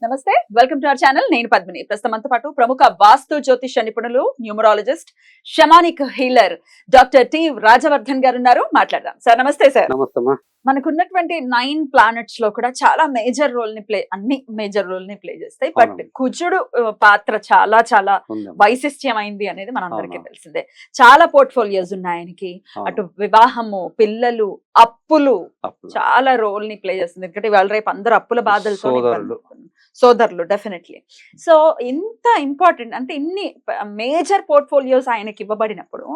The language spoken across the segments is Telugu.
నమస్తే, వెల్కమ్ టు అవర్ ఛానల్. నేను పద్మిని. ప్రస్తుతం మనతో పాటు ప్రముఖ వాస్తు జ్యోతిష నిపుణులు, numerologist, shamanic healer doctor T Rajavardhan గారు ఉన్నారు. మాట్లాడదాం. సార్ నమస్తే. సార్ నమస్తమ్మా. మనకున్నటువంటి 9 ప్లానెట్స్ లో కూడా చాలా మేజర్ రోల్ ని అన్ని మేజర్ రోల్ ని ప్లే చేస్తాయి. బట్ కుజుడు పాత్ర చాలా చాలా వైశిష్ట్యమైంది అనేది మనందరికీ తెలిసిందే. చాలా పోర్ట్ఫోలియోస్ ఉన్నాయి ఆయనకి. అటు వివాహము, పిల్లలు, అప్పులు చాలా రోల్ ని ప్లే చేస్తుంది. ఎందుకంటే ఇవాళ రేపు అందరూ అప్పుల బాధలతో సోదరులు డెఫినెట్లీ. సో ఇంత ఇంపార్టెంట్ అంటే ఇన్ని మేజర్ పోర్ట్ఫోలియోస్ ఆయనకి ఇవ్వబడినప్పుడు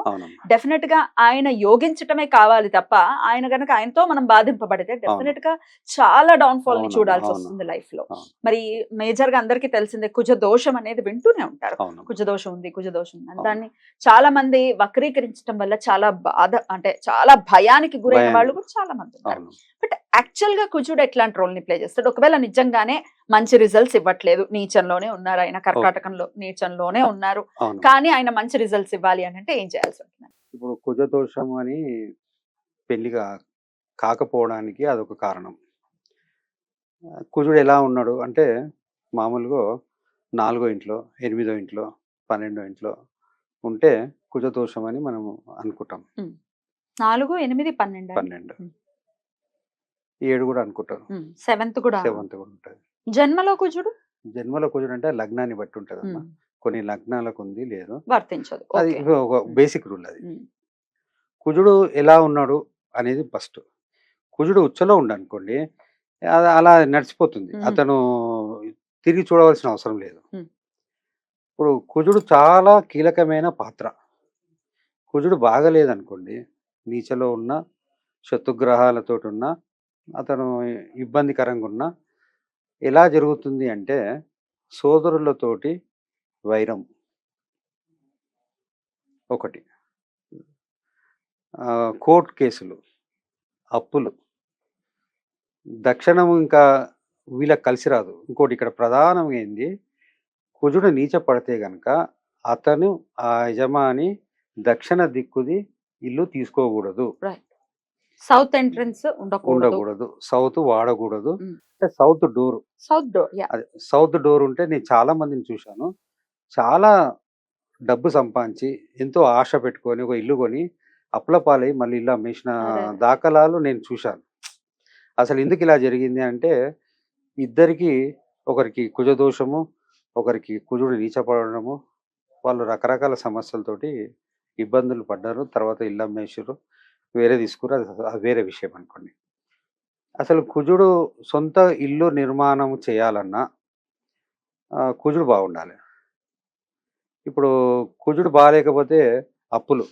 డెఫినెట్ గా ఆయన యోగించటమే కావాలి తప్ప ఆయన గనక ఆయనతో మనం బాధింపబడితే డెఫినెట్ గా చాలా డౌన్ ఫాల్ ని చూడాల్సి వస్తుంది లైఫ్ లో. మరి మేజర్ గా అందరికీ తెలిసిందే కుజ దోషం అనేది వింటూనే ఉంటారు. కుజ దోషం ఉంది, కుజ దోషం ఉంది. దాన్ని చాలా మంది వక్రీకరించడం వల్ల చాలా బాధ అంటే చాలా భయానికి గురైన వాళ్ళు కూడా చాలా మంది ఉన్నారు. బట్ యాక్చువల్ గా కుజుడు ఎట్లాంటి రోల్ ని ప్లే చేస్తాడు? ఒకవేళ నిజంగానే మంచి రిజల్ట్స్ ఇవ్వట్లేదు, నీచంలోనే ఉన్నారు, ఆయన కర్కాటకంలో నీచంలోనే ఉన్నారు, కానీ ఆయన మంచి రిజల్ట్స్ ఇవ్వాలి అని అంటే ఏం చేయాల్సి ఉంటుంది? ఇప్పుడు కుజ దోషం అని పెళ్లిగా కాకపోవడానికి అదొక కారణం. కుజుడు ఎలా ఉన్నాడు అంటే మామూలుగా 4వ ఇంట్లో, 8వ ఇంట్లో, 12వ ఇంట్లో ఉంటే కుజ దోషం అని మనము అనుకుంటాం. 4, 8, 12 7 కూడా అనుకుంటారు. 7th కూడా ఉంటుంది. జన్మలో కుజుడు అంటే లగ్నాన్ని బట్టి ఉంటుంది అమ్మా. కొన్ని లగ్నాలకు ఉంది, లేదు, వర్తించదు. అది ఒక బేసిక్ రూల్. అది కుజుడు ఎలా ఉన్నాడు అనేది ఫస్ట్. కుజుడు ఉచ్చలో ఉండనుకోండి, అలా నడిచిపోతుంది, అతను తిరిగి చూడవలసిన అవసరం లేదు. ఇప్పుడు కుజుడు చాలా కీలకమైన పాత్ర. కుజుడు బాగలేదనుకోండి, నీచలో ఉన్న శత్రుగ్రహాలతో ఉన్న అతను ఇబ్బందికరంగా ఉన్న ఎలా జరుగుతుంది అంటే సోదరులతోటి వైరం ఒకటి, కోర్టు కేసులు, అప్పులు, దక్షిణం ఇంకా వీళ్ళకి కలిసి రాదు. ఇంకోటి ఇక్కడ ప్రధానమైంది, కుజుడు నీచ పడితే గనక అతను ఆ యజమాని దక్షిణ దిక్కుది ఇల్లు తీసుకోకూడదు, సౌత్ ఎంట్రన్స్ ఉండకూడదు, సౌత్ వాడకూడదు. అంటే సౌత్ డోర్ సౌత్ డోర్ ఉంటే నేను చాలా మందిని చూశాను, చాలా డబ్బు సంపాదించి ఎంతో ఆశ పెట్టుకొని ఒక ఇల్లు కొని అప్పుల పాలై మళ్ళీ ఇల్లు అమ్మేసిన దాఖలాలు నేను చూశాను. అసలు ఎందుకు ఇలా జరిగింది అంటే ఇద్దరికి, ఒకరికి కుజదోషము, ఒకరికి కుజుడు నీచపడము, వాళ్ళు రకరకాల సమస్యలతోటి ఇబ్బందులు పడ్డారు. తర్వాత ఇల్లు అమ్మేసారు, వేరే తీసుకురు, అది వేరే విషయం అనుకోండి. అసలు కుజుడు సొంత ఇల్లు నిర్మాణం చేయాలన్నా కుజుడు బాగుండాలి. ఇప్పుడు కుజుడు బాగాలేకపోతే అప్పులు,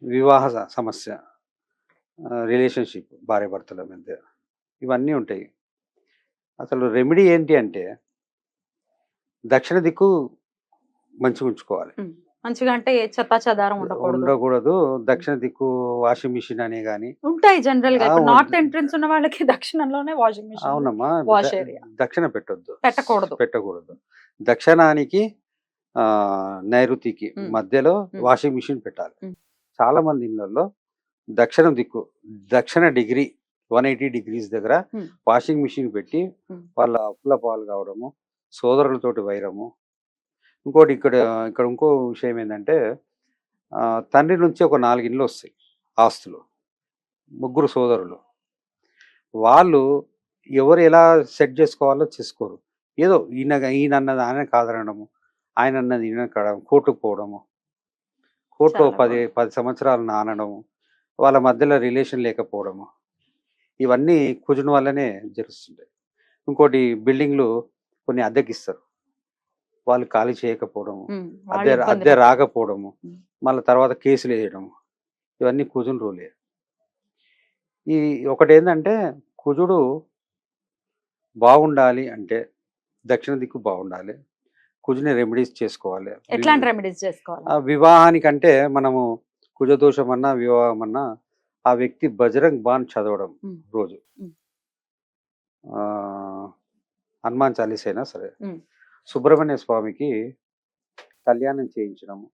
వివాహ సమస్య, రిలేషన్షిప్, భార్య భర్తల మధ్య, ఇవన్నీ ఉంటాయి. అసలు రెమెడీ ఏంటి అంటే దక్షిణ దిక్కు మంచిగా ఉంచుకోవాలి. మంచిగా అంటే చెత్తాచెదారం ఉండకూడదు. దక్షిణ దిక్కు వాషింగ్ మిషన్ అనే గానీ ఉంటాయి. జనరల్ గా నార్త్ ఎంట్రన్స్ ఉన్న వాళ్ళకి దక్షిణంలోనే వాషింగ్ మిషన్. అవునమ్మా, దక్షిణ పెట్టకూడదు. దక్షిణానికి నైరుతికి మధ్యలో వాషింగ్ మిషన్ పెట్టాలి. చాలా మంది ఇళ్లలో దక్షిణ దిక్కు, దక్షిణ డిగ్రీ 180 degrees దగ్గర వాషింగ్ మిషన్ పెట్టి వాళ్ళ అప్పుల పాలు కావడము, సోదరులతోటి వైరము. ఇంకోటి ఇక్కడ ఇంకో విషయం ఏంటంటే తండ్రి నుంచి ఒక 4 ఇండ్లు వస్తాయి ఆస్తులు, 3 సోదరులు, వాళ్ళు ఎవరు ఎలా సెట్ చేసుకోవాలో చేసుకోరు. ఏదో ఈయన అన్నది ఆయన కాదనడము, ఆయన అన్నది ఈయన కావడం, కోర్టుకు పోవడము, కోర్టులో 10 సంవత్సరాలు నానడము, వాళ్ళ మధ్యలో రిలేషన్ లేకపోవడము, ఇవన్నీ కుజుని వల్లనే జరుగుతుంటాయి. ఇంకోటి బిల్డింగ్లు కొన్ని అద్దెకిస్తారు, వాళ్ళు ఖాళీ చేయకపోవడము, అద్దె రాకపోవడము, మళ్ళీ తర్వాత కేసులు వేయడము, ఇవన్నీ కుజుని రూలే. ఈ ఒకటి ఏంటంటే కుజుడు బాగుండాలి అంటే దక్షిణ దిక్కు బాగుండాలి. కుజుని రెమెడీస్ చేసుకోవాలి. ఎట్లాంటి రెమెడీస్ చేసుకోవాలి? వివాహానికంటే మనము కుజదోషం అన్నా వివాహం అన్నా ఆ వ్యక్తి బజరంగ్ బాన్ చదవడం రోజు, హనుమాన్ చాలీసా అయినా సరే, సుబ్రహ్మణ్య స్వామికి కళ్యాణం చేయించడము,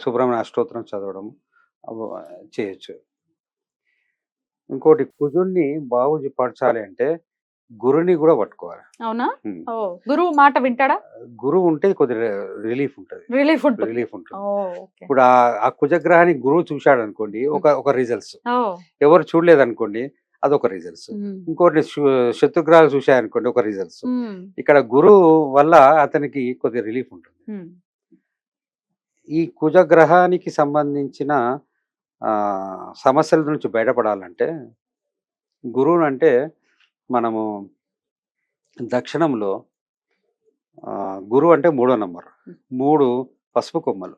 సుబ్రహ్మణ్య అష్టోత్తరం చదవడం చేయొచ్చు. ఇంకోటి కుజుడిని బాగు పరచాలి అంటే గురుని కూడా పట్టుకోవాలి. అవునా? ఉమ్. ఓ, గురువు మాట వింటాడా? గురువు ఉంటే కొద్దిగా రిలీఫ్ ఉంటుంది. రిలీఫ్ ఉంటుంది. రిలీఫ్ ఉంటుంది. ఓ, ఓకే. ఇప్పుడు ఆ కుజగ్రహానికి గురువు చూశాడు అనుకోండి, ఒక రిజల్ట్స్. ఓ, ఎవరు చూడలేదు అనుకోండి, అదొక రిజల్ట్స్. ఉమ్, ఇంకోటి శత్రుగ్రహాలు చూశాయనుకోండి, ఒక రిజల్ట్స్. ఉమ్, ఇక్కడ గురువు వల్ల అతనికి కొద్దిగా రిలీఫ్ ఉంటుంది. ఉమ్, ఈ కుజగ్రహానికి సంబంధించిన సమస్యల నుంచి బయటపడాలంటే గురువును అంటే మనము దక్షిణంలో గురువు అంటే 3వ నంబర్. 3 పసుపు కొమ్మలు,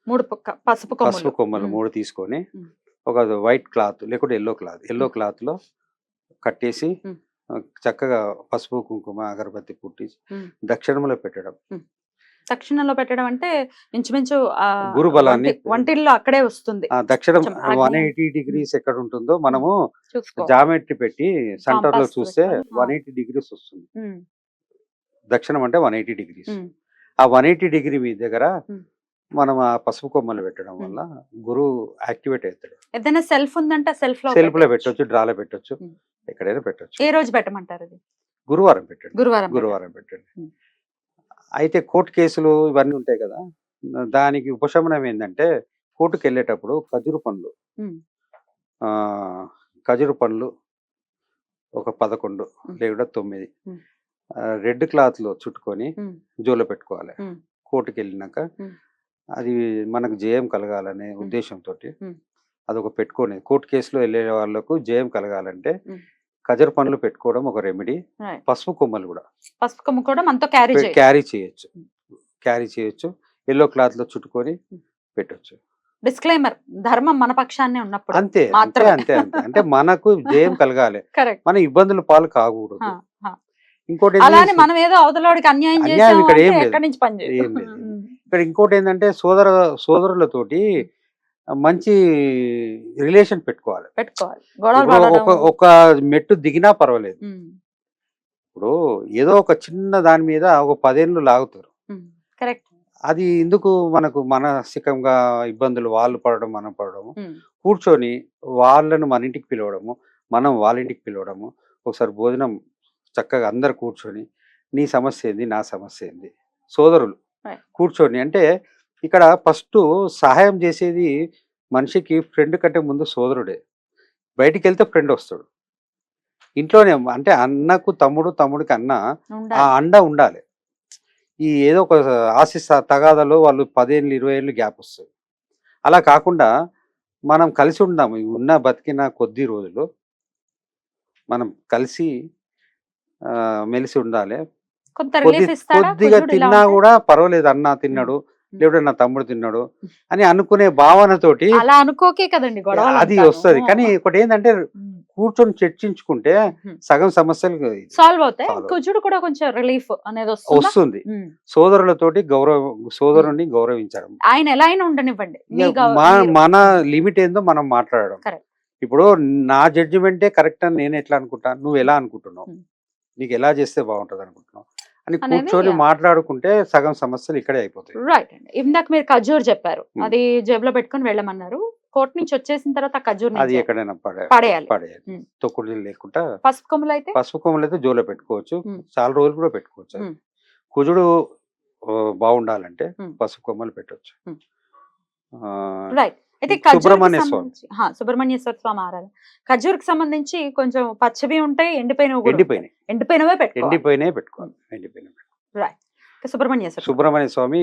3 పసుపు పసుపు కొమ్మలు. కొమ్మలు ఉమ్, 3 తీసుకొని ఉమ్, ఒక వైట్ క్లాత్ లేకుంటే ఎల్లో క్లాత్ లో కట్టేసి ఉమ్, చక్కగా పసుపు కుంకుమ అగరబత్తి పుట్టి ఉమ్, దక్షిణంలో పెట్టడం. దక్షిణంలో పెట్టడం అంటే ఇంచుమించు గురు బలాన్ని వంటిల్లో అక్కడే వస్తుంది. దక్షిణం కొంచెం ఆగ్నేయం. 180 డిగ్రీస్ ఎక్కడ ఉంటుందో మనము చూసుకో. జామెట్రీ పెట్టి సెంటర్ లో Compass చూస్తే పెట్టుకొని, 180 డిగ్రీస్ వస్తుంది. ఉమ్, దక్షిణం అంటే 180 డిగ్రీస్. ఉమ్, ఆ 180 డిగ్రీ మీ దగ్గర ఉమ్. మనం ఆ పసుపు కొమ్మలు పెట్టడం వల్ల గురువు యాక్టివేట్ అవుతాడు. ఏదైనా సెల్ఫ్ ఉందంటే సెల్ఫ్ లో సెల్ఫ్ లో పెట్టొచ్చు, డ్రాలో పెట్టొచ్చు, ఉమ్. ఎక్కడైనా పెట్టొచ్చు. ఏ రోజు పెట్టమంటారు అది? గురువారం పెట్టండి. గురువారం పెట్టండి. ఉమ్. అయితే కోర్టు కేసులు ఇవన్నీ ఉంటాయి కదా, దానికి ఉపశమనం ఏంటంటే కోర్టుకు వెళ్ళేటప్పుడు ఖజూరు పండ్లు, ఉమ్, ఖజూరు పండ్లు ఒక 11 లేదా 9 ఉమ్. రెడ్ క్లాత్ లో చుట్టుకొని ఉమ్, జోలో పెట్టుకోవాలి. ఉమ్, కోర్టుకి వెళ్ళినాక ఉమ్. అది మనకు జయం కలగాలనే ఉద్దేశంతో ఉమ్. అదొక పెట్టుకొని కోర్టు కేసులో వెళ్ళే వాళ్ళకు జయం కలగాలంటే ఉమ్. ఖజరు పండ్లు పెట్టుకోవడం ఒక రెమెడీ. Right. పసుపు కొమ్మలు కూడా పసుపు కొమ్ము కూడా మనతో క్యారీ క్యారీ చేయొచ్చు. ఎల్లో క్లాత్ లో చుట్టుకొని పెట్టొచ్చు. డిస్క్లైమర్, ధర్మం మన పక్షాన్నే ఉన్నప్పుడు అంతే అంతే మాత్రమే. అంతే అంతే అంటే మనకు జయం కలగాలి, కరెక్ట్. మన ఇబ్బందుల పాలు కాకూడదు. ఇంకోటి అలానే మనం ఏదో అవతలవాడికి అన్యాయం అన్యాయం చేసాము ఇక్కడ అంటే ఏం లేదు. ఎక్కడి నుంచి పని చేయదు. ఏం లేదు. ఇక్కడ ఇంకోటి ఏంటంటే సోదరులతోటి మంచి రిలేషన్ పెట్టుకోవాలి. గొడవలు ఇప్పుడు పడడం. ఒక మెట్టు దిగినా పర్వాలేదు. ఉమ్, ఇప్పుడు ఏదో ఒక చిన్న దాని మీద ఒక 10 ఏళ్ళు లాగుతారు. ఉమ్, కరెక్ట్. అది ఎందుకు మనకు మానసికంగా ఇబ్బందులు వాళ్ళు పడడం మనం పడడము. ఉమ్, కూర్చొని వాళ్ళను మన ఇంటికి పిలవడము, మనం వాళ్ళ ఇంటికి పిలవడము, ఒకసారి భోజనం చక్కగా అందరు కూర్చొని నీ సమస్య ఏంది, నా సమస్య ఏంది, సోదరులు Right. కూర్చొని అంటే ఇక్కడ ఫస్ట్ సహాయం చేసేది మనిషికి ఫ్రెండ్ కంటే ముందు సోదరుడే. బయటికి వెళ్తే ఫ్రెండ్ వస్తాడు. ఇంట్లోనే అంటే అన్నకు తమ్ముడు, తమ్ముడికి అన్న, ఆ ఉండాలి. అండ ఉండాలి. ఈ ఏదో ఒక ఆశిస్ తగాదాలో వాళ్ళు 10 ఏళ్ళు 20 ఏళ్ళు గ్యాప్ వస్తుంది. అలా కాకుండా మనం కలిసి ఉందాము. ఉన్న బతికిన కొద్ది రోజులు మనం కలిసి మెలిసి ఉండాలి. కొంత రిలీఫ్ ఇస్తాడా? కొద్దిగా కుజుడు ఇలా తిన్నా ఉంటే? కూడా పర్వాలేదు, అన్న తిన్నాడు లేకపోతే నా తమ్ముడు తిన్నాడు అని అనుకునే భావనతోటి అలా అనుకోకే కదండి గొడవలు అది అంతాను. వస్తుంది. కానీ ఒకటి ఏంటంటే ఉమ్, కూర్చొని చర్చించుకుంటే సగం సమస్యలు సాల్వ్ అవుతాయి. Solve. కుజుడు కూడా కొంచెం రిలీఫ్ అనేది వస్తుంది. సోదరులతోటి సోదరుని గౌరవించడం. ఆయన ఎలా అయినా ఉండనివ్వండి. మీ ఇక మన లిమిట్ ఏందో మనం మాట్లాడడం. Correct. ఇప్పుడు నా జడ్జిమెంటే కరెక్ట్ అని నేను ఎట్లా అనుకుంటా, నువ్వు ఎలా అనుకుంటున్నావు, నీకు ఎలా చేస్తే బాగుంటది అనుకుంటున్నావు అని అనేది, కూర్చొని మాట్లాడుకుంటే సగం సమస్యలు ఇక్కడే అయిపోతాయి. రైట్ అండి. ఇందాక మీరు ఖజూర్ చెప్పారు, అది జేబులో పెట్టుకొని వెళ్ళమన్నారు. కోర్టు నుంచి వచ్చేసిన తర్వాత ఖజూర్ అది ఎక్కడైనా పడేయాలి. తొక్కుడు లేకుండా. పసుపు కొమ్ములు అయితే జోలో పెట్టుకోవచ్చు, చాలా రోజులు కూడా పెట్టుకోవచ్చు. కుజుడు బాగుండాలంటే పసుపు కొమ్మలు పెట్టవచ్చు. రైట్. అయితే సుబ్రహ్మణ్యేశ్వర స్వామి ఆరాధన, ఖజూర్కి సంబంధించి కొంచెం పచ్చవి ఉంటాయి, ఎండిపోయినవే పెట్టుకోవాలి. ఎండిపోయినాయి పెట్టుకోవాలి. రైట్. సుబ్రహ్మణ్య స్వామి